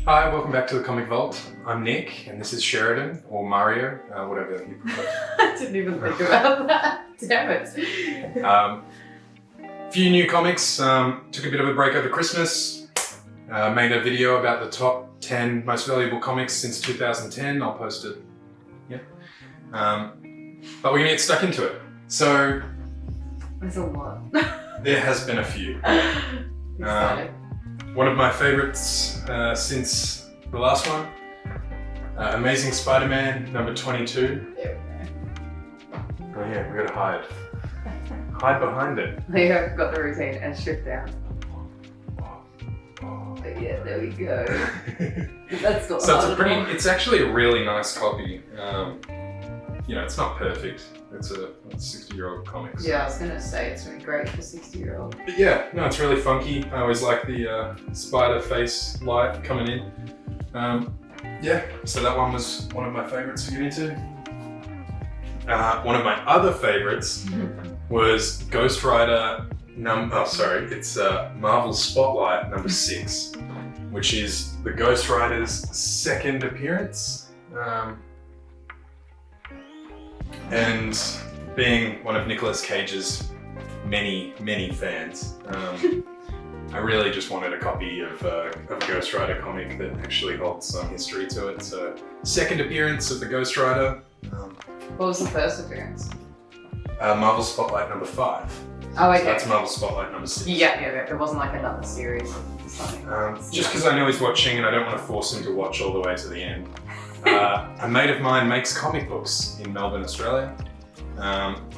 Hi, welcome back to the Comic Vault. I'm Nick, and this is Sheridan, or Mario, whatever you prefer. I didn't even think about that. Damn it. Few new comics. Took a bit of a break over Christmas. Made a video about the top 10 most valuable comics since 2010. I'll post it. Yeah. But we're gonna get stuck into it. So. There's a lot. There has been a few. Excited. One of my favorites since the last one, Amazing Spider-Man number 22. There Oh yeah, we gotta hide. Hide behind it. we go. I've got the routine and shift down. But yeah, there we go. That's not So hard at all. it's actually a really nice copy. It's not perfect. It's a 60-year-old comic. So. Yeah, I was gonna say it's really great for 60-year-old. But yeah, no, it's really funky. I always like the spider face light coming in. So that one was one of my favorites to get into. One of my other favorites was Ghost Rider it's Marvel Spotlight number 6, which is the Ghost Rider's second appearance. And being one of Nicolas Cage's many, many fans, I really just wanted a copy of a Ghost Rider comic that actually holds some history to it. So, second appearance of the Ghost Rider. What was the first appearance? Marvel Spotlight number 5. Oh, okay. So that's Marvel Spotlight number 6. Yeah. It wasn't like another series or something. Just because I know he's watching and I don't want to force him to watch all the way to the end. A mate of mine makes comic books in Melbourne, Australia.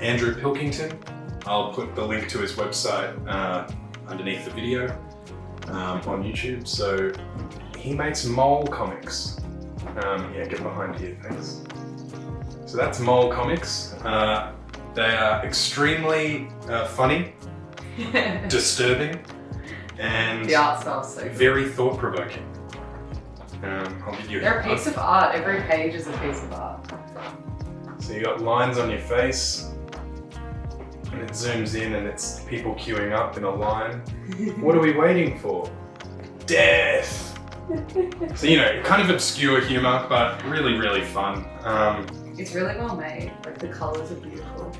Andrew Pilkington. I'll put the link to his website underneath the video on YouTube. So he makes Mole Comics. Get behind here, thanks. So that's Mole Comics. They are extremely funny, disturbing, and The art style's so good. very thought-provoking. I'll give you They're a piece of art. Every page is a piece of art. So you got lines on your face, and it zooms in and it's people queuing up in a line. What are we waiting for? Death! So kind of obscure humour, but really, really fun. It's really well made. Like the colours are beautiful.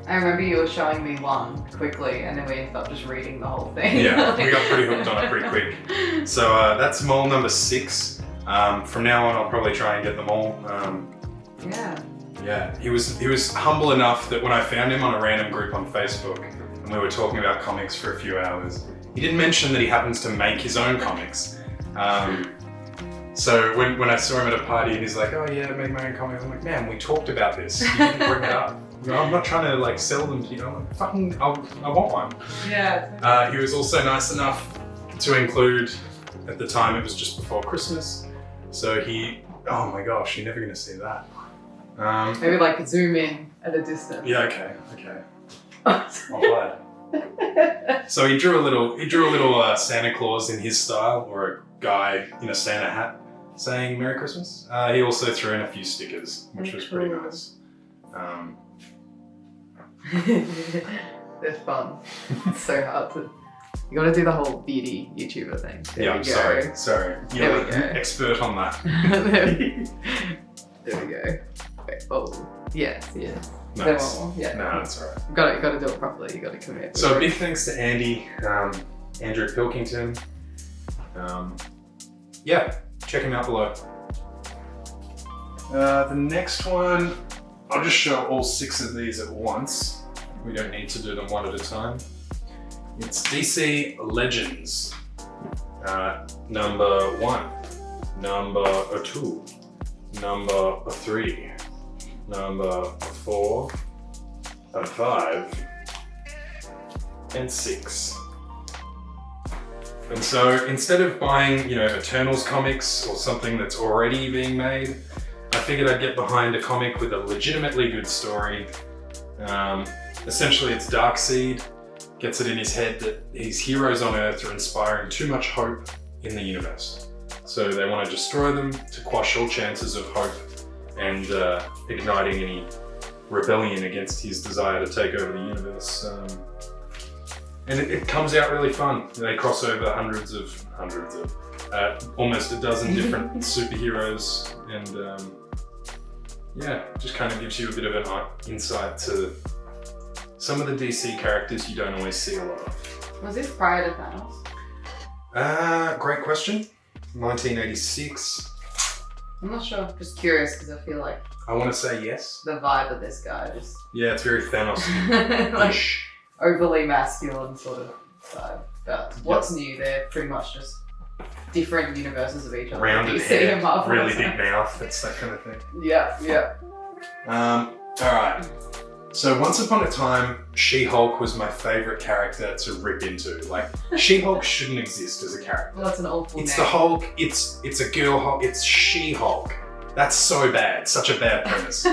I remember you were showing me one quickly, and then we ended up just reading the whole thing. Yeah, we got pretty hooked on it pretty quick. So that's Mole number 6. From now on, I'll probably try and get them all. Yeah, he was humble enough that when I found him on a random group on Facebook, and we were talking about comics for a few hours, he didn't mention that he happens to make his own comics. So when I saw him at a party and he's like, oh yeah, I make my own comics, I'm like, man, we talked about this. You didn't bring it up. I'm not trying to sell them to you. I'm like, fucking, I want one. Yeah. He was also nice enough to include, at the time it was just before Christmas, so oh my gosh, you're never gonna see that. Maybe zoom in at a distance. Yeah, okay. I'll hide. So he drew a little Santa Claus in his style, or a guy in a Santa hat saying Merry Christmas. He also threw in a few stickers, which was pretty nice. They're fun. It's so hard to. You gotta do the whole beauty YouTuber thing. I'm sorry. You're an expert on that. There we go. Wait, oh, yes. Nice. Yeah. No, that's alright. You gotta do it properly. You gotta commit. So big thanks to Andy, Andrew Pilkington. Check him out below. The next one, I'll just show all 6 of these at once. We don't need to do them one at a time. It's DC Legends. Number 1, number 2, number 3, number 4, 5, and 6. And so instead of buying, Eternals comics or something that's already being made, I figured I'd get behind a comic with a legitimately good story. Essentially, it's Darkseid gets it in his head that his heroes on Earth are inspiring too much hope in the universe. So they want to destroy them to quash all chances of hope and igniting any rebellion against his desire to take over the universe. And it comes out really fun. They cross over hundreds of, almost a dozen different superheroes, and yeah, just kind of gives you a bit of an insight to some of the DC characters you don't always see a lot of. Was this prior to Thanos? Great question. 1986. I'm not sure. Just curious because I feel like I want to say yes. the vibe of this guy is Yeah, it's very Thanos-ish. like overly masculine sort of vibe. But what's new? They're pretty much just different universes of each other. Rounded DC hair, and Marvel. really big mouth. It's that kind of thing. Yeah. All right. So once upon a time, She-Hulk was my favorite character to rip into. Like, She-Hulk shouldn't exist as a character. Well, that's an awful It's name. the Hulk. It's a girl Hulk. It's She-Hulk. That's so bad. Such a bad premise.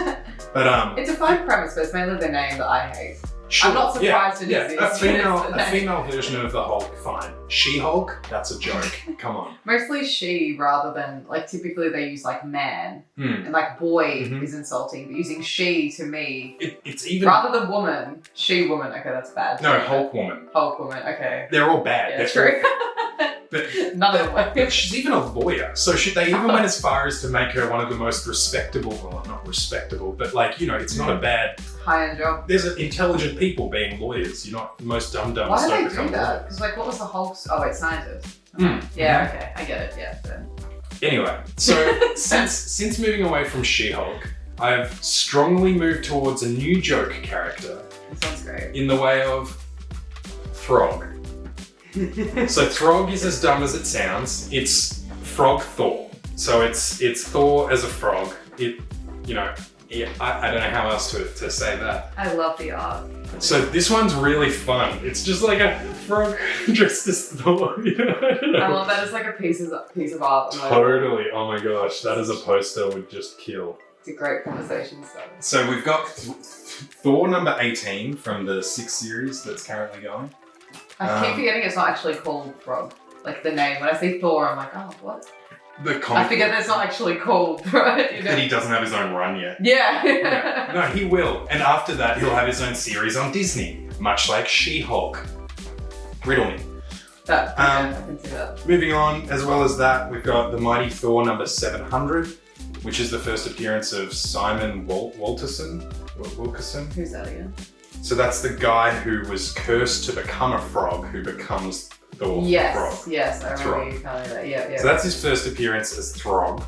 But It's a fine premise, but it's mainly the name that I hate. sure, I'm not surprised it yeah, exists. a female version of the Hulk, fine. She-Hulk, that's a joke. Come on. Mostly she rather than, like, typically they use like man Hmm. and like boy Mhm. is insulting, but using she to me, It's even rather than woman, she woman, okay, that's bad. no Hulk woman. Hulk woman, okay. They're all bad. Yeah, They're true. But None of them but work. she's even a lawyer, so they even went as far as to make her one of the most respectable. Well, not respectable, but like, you know, it's not a bad. High-end job. There's intelligent people being lawyers. You're not most dumb dumbs. Why don't did they become do that? lawyers. Because like, what was the Hulk's? Oh wait, scientist. Mm. Yeah, okay, I get it. Yeah. Then. Anyway, so since moving away from She-Hulk, I've strongly moved towards a new joke character That sounds great. in the way of Throg. So Throg is as dumb as it sounds. It's Frog Thor. So it's Thor as a frog. I don't know how else to say that. I love the art. So this one's really fun. It's just like a frog dressed as Thor. I don't know. I love that. It's like a piece of art. Totally. Oh my gosh, that is a poster would just kill. It's a great conversation starter. So we've got Thor number 18 from the 6 series that's currently going. I keep forgetting it's not actually called Frog. Like the name. When I say Thor, I'm like, oh, what? The comic I forget that it's not actually called, right? You know? that he doesn't have his own run yet. Yeah. Yeah. No, he will. And after that, he'll have his own series on Disney, much like She-Hulk. Riddle me. That, yeah, I can see that. Moving on, as well as that, we've got the Mighty Thor number 700, which is the first appearance of Simon Wilkerson. Who's that again? So that's the guy who was cursed to become a frog, who becomes Thor Yes, Frog. yes, I Throg. remember you telling me that. Yeah. So that's his first appearance as Throg.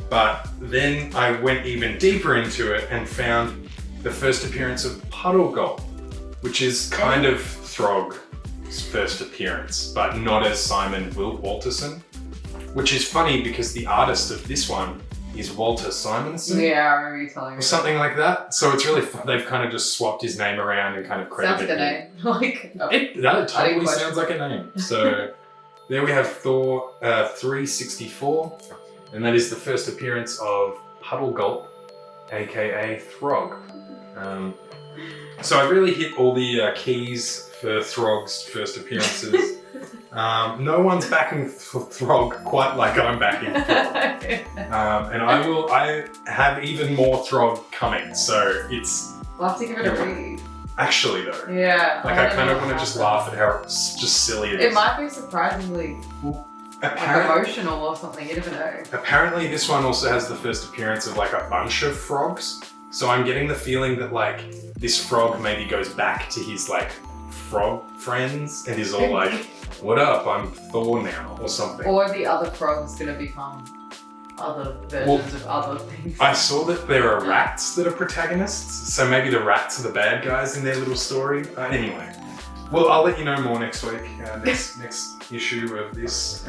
But then I went even deeper into it and found the first appearance of Puddle Gulp, which is kind of Throg's first appearance, but not as Simon Walterson. Which is funny because the artist of this one is Walter Simonson. Yeah, I remember you telling me Or something like that. So it's really fun. They've kind of just swapped his name around and kind of credited Sounds like a him. name. Like, oh. That totally question. sounds like a name. So there we have Thor 364, and that is the first appearance of Puddle Gulp, aka Throg. So I really hit all the keys for Throg's first appearances. No one's backing Throg quite like I'm backing Throg. And I have even more Throg coming, so it's... We'll have to give it a read. Actually though. Yeah. Like I kind of want to just laugh at how just silly it is. It might be surprisingly like emotional or something, you never know. Apparently this one also has the first appearance of like a bunch of frogs. So I'm getting the feeling that like this frog maybe goes back to his like frog friends and is all like, what up, I'm Thor now or something. Or the other frog's gonna become other versions of other things. I saw that there are rats that are protagonists, so maybe the rats are the bad guys in their little story. Anyway, well, I'll let you know more next week, next issue of this.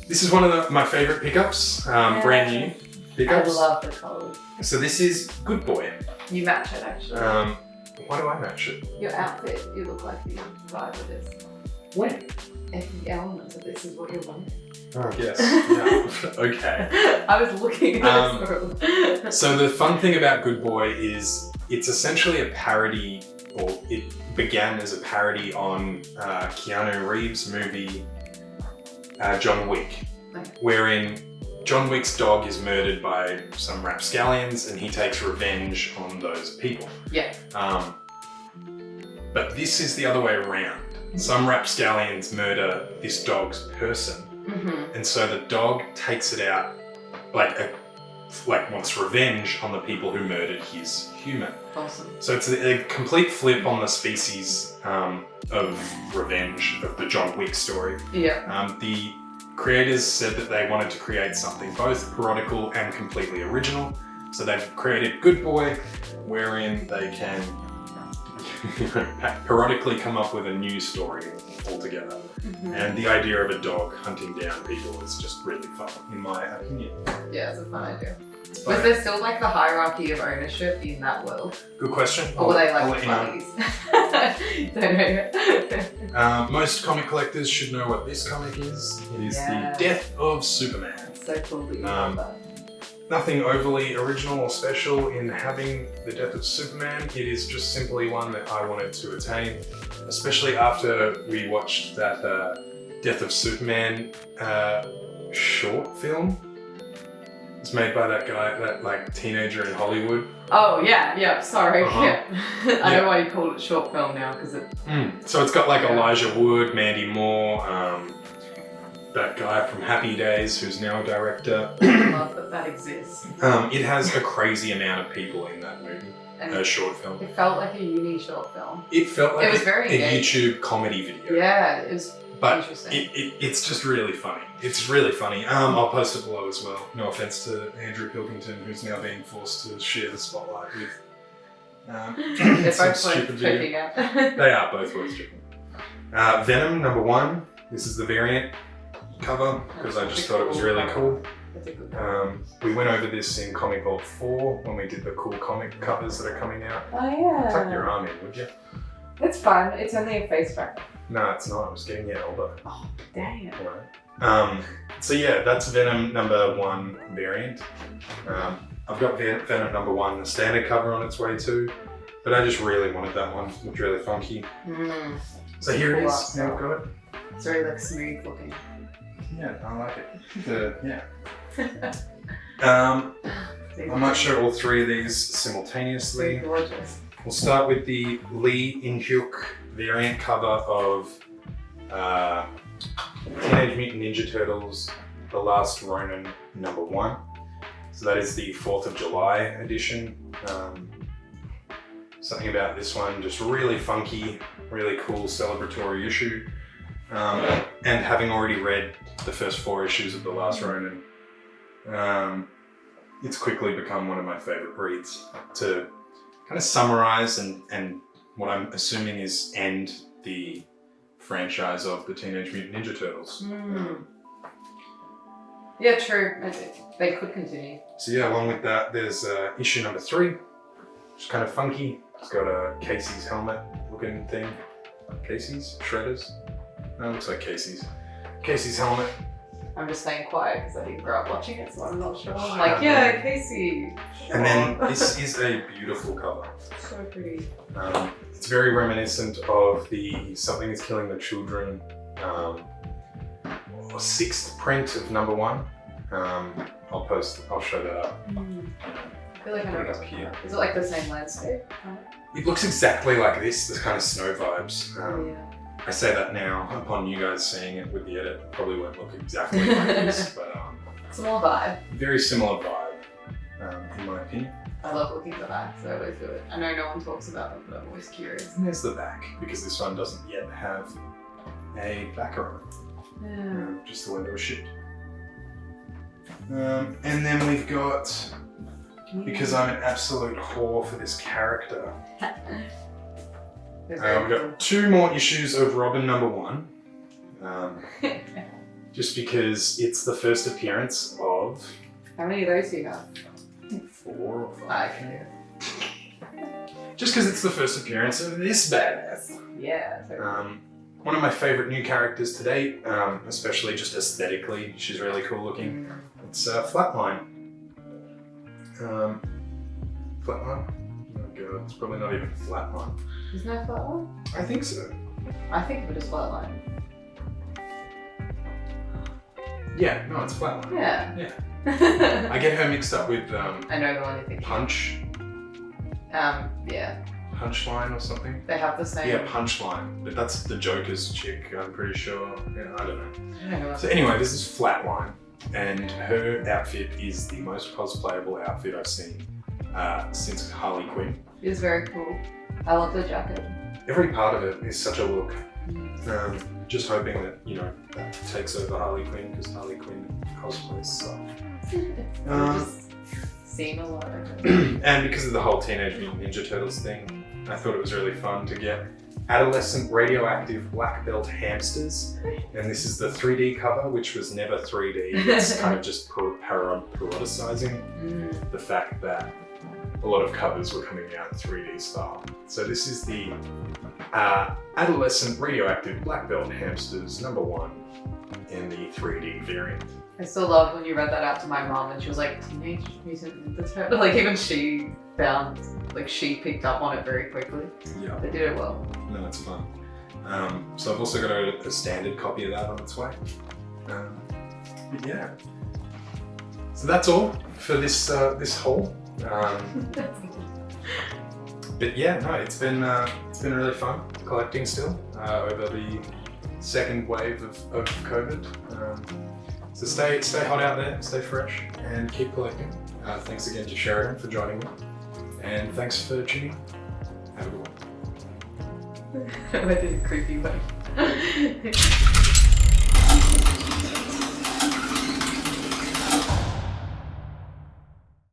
This is one of my favourite pickups, brand new pickups. I love the colours. So this is Good Boy. You match it actually. Why do I match it? Your outfit, you look like the vibe of this. When? Every element of this is what you're wanting. Oh, yes. Yeah. Okay. I was looking at it. So the fun thing about Good Boy is it's essentially a parody, or it began as a parody on Keanu Reeves' movie John Wick, wherein John Wick's dog is murdered by some rapscallions and he takes revenge on those people. Yeah. But this is the other way around. Some rapscallions murder this dog's person, and so the dog takes it out, wants revenge on the people who murdered his human. Awesome. So it's a complete flip on the species of revenge of the John Wick story. Yeah. The creators said that they wanted to create something both parodical and completely original. So they've created Good Boy, wherein they can parodically come up with a new story altogether. And the idea of a dog hunting down people is just really fun, in my opinion. Yeah, it's a fun idea. Was there still like the hierarchy of ownership in that world? Good question. Or were they I'll like let buddies? Don't know. Most comic collectors should know what this comic is. It is the Death of Superman. It's so cool that you know that. Nothing overly original or special in having the Death of Superman. It is just simply one that I wanted to attain, especially after we watched that Death of Superman short film. It's made by that guy, that like teenager in Hollywood. Oh yeah, sorry. Yeah. I know why you called it short film now, because it... So it's got like Elijah Wood, Mandy Moore, that guy from Happy Days who's now a director. I love that exists. It has a crazy amount of people in that movie, short film. It felt like a uni short film. It felt like it was very a YouTube comedy video. Yeah, it was interesting. It's just really funny. It's really funny. I'll post it below as well. No offense to Andrew Pilkington, who's now being forced to share the spotlight with They're both worth checking out. They are both worth checking out. Venom #1. This is the variant cover because I just thought it was really cool. We went over this in Comic Vault 4 when we did the cool comic covers that are coming out. Oh yeah. Tuck your arm in, would you? It's fun. It's only a face tracker. No, it's not. I was getting your elbow. Oh, damn. Right. So yeah, that's Venom #1 variant. I've got Venom #1, the standard cover on its way too, but I just really wanted that one. It looked really funky. So here it is. Now we've got it. It's very like smooth looking. Yeah, I like it. I might show all three of these simultaneously. Gorgeous. We'll start with the Lee In-hyuk variant cover of Teenage Mutant Ninja Turtles, The Last Ronin #1. So that is the 4th of July edition. Something about this one, just really funky, really cool celebratory issue. And having already read the first 4 issues of The Last Ronin, it's quickly become one of my favorite reads to kind of summarize and what I'm assuming is end the franchise of the Teenage Mutant Ninja Turtles. Yeah, true. They could continue. So yeah, along with that, there's issue #3, which is kind of funky. It's got a Casey's helmet looking thing. Casey's? Shredders? No, it looks like Casey's. Casey's helmet. I'm just staying quiet because I didn't grow up watching it, so I'm not sure. I'm like, yeah, Casey. Sure. And then this is a beautiful cover. So pretty. It's very reminiscent of the Something is Killing the Children 6th print of #1. I'll show that up. I feel like I know it up here. Is it like the same landscape? It looks exactly like this, the kind of snow vibes. Yeah. I say that now, upon you guys seeing it with the edit, it probably won't look exactly like this, but similar vibe. very similar vibe, in my opinion. I love looking at the back, so I always do it. I know no one talks about them, but I'm always curious. And there's the back, because this one doesn't yet have a backer on it. Yeah. Just the window was shipped. And then we've got, because I'm an absolute whore for this character, we've got 2 more issues of Robin #1. Just because it's the first appearance of... How many of those do you have? 4 or 5. Okay. Just because it's the first appearance of this badass. Yeah. One of my favourite new characters to date, especially just aesthetically. She's really cool looking. It's Flatline. Flatline? Oh god, it's probably not even Flatline. Isn't that Flatline? I think so. I think of it as Flatline. Yeah, no, it's Flatline. Yeah. I get her mixed up with I know the one you think. Punch. Yeah. Punchline or something. They have the same. Yeah, Punchline. But that's the Joker's chick, I'm pretty sure. Yeah, I don't know. I don't know. So anyway, this is Flatline, and her outfit is the most cosplayable outfit I've seen since Harley Quinn. It is very cool. I love the jacket. Every part of it is such a look. Just hoping that, you know, that takes over Harley Quinn, because Harley Quinn cosplays suck. Just seen a lot of it. And because of the whole Teenage Mutant Ninja Turtles thing, I thought it was really fun to get adolescent radioactive black belt hamsters. And this is the 3D cover, which was never 3D. It's kind of just periodicizing the fact that a lot of covers were coming out in 3D style. So this is the adolescent radioactive black belt hamsters #1 in the 3D variant. I still love when you read that out to my mom and she was like, Teenage Mutant Ninja Turtle. Like even she found, like she picked up on it very quickly. Yeah. They did it well. No, it's fun. So I've also got a standard copy of that on its way. But yeah. So that's all for this haul. But yeah, no, it's been really fun collecting still over the second wave of COVID. So stay hot out there, stay fresh, and keep collecting. Thanks again to Sheridan for joining me, and thanks for tuning. Have a good one. I did a creepy one.